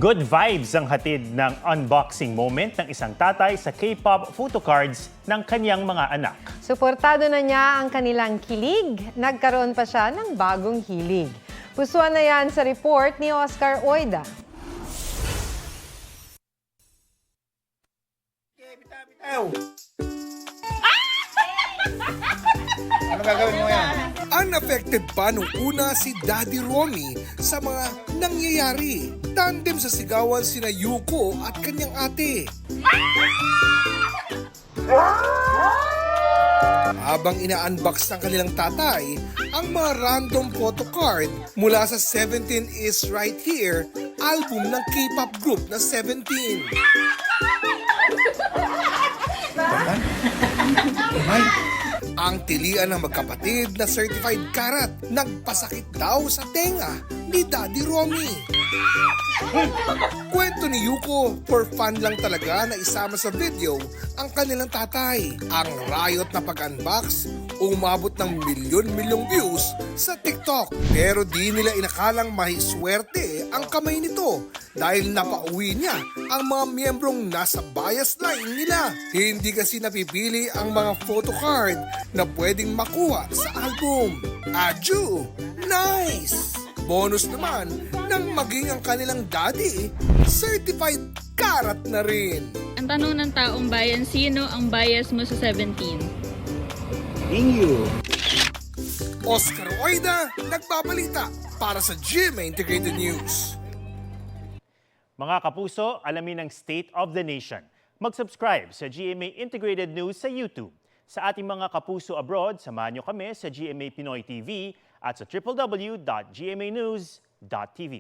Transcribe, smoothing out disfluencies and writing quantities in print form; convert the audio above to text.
Good vibes ang hatid ng unboxing moment ng isang tatay sa K-pop photocards ng kanyang mga anak. Suportado na niya ang kanilang kilig. Nagkaroon pa siya ng bagong hilig. Pusuan na yan sa report ni Oscar Oida. Ano gagawin mo yan? Unaffected pa nung una si Daddy Romy sa mga nangyayari. Tandem sa sigawan sina Yuko at kanyang ate. Habang ina-unbox ng kanilang tatay ang mga random photocard mula sa 17 Is Right Here album ng K-pop group na 17. Ang tilian ng magkapatid na certified karat nagpasakit daw sa tenga ni Daddy Romy. Kwento ni Yuko, for fun lang talaga na isama sa video ang kanilang tatay. Ang riot na pag-unbox, umabot ng milyon-milyong views sa TikTok. Pero di nila inakalang mahiswerte ang kamay nito dahil napauwi niya ang mga miyembrong nasa bias line nila. Hindi kasi napipili ang mga photocard na pwedeng makuha sa album. Adju! Nice! Bonus naman nang maging ang kanilang daddy, certified karat na rin. Ang tanong ng taong bayan, sino ang bias mo sa 17? Inyo. Oscar Oida, nagbabalita para sa GMA Integrated News. Mga kapuso, alamin ang State of the Nation. Mag-subscribe sa GMA Integrated News sa YouTube. Sa ating mga kapuso abroad, samahan nyo kami sa GMA Pinoy TV at sa www.gmanews.tv.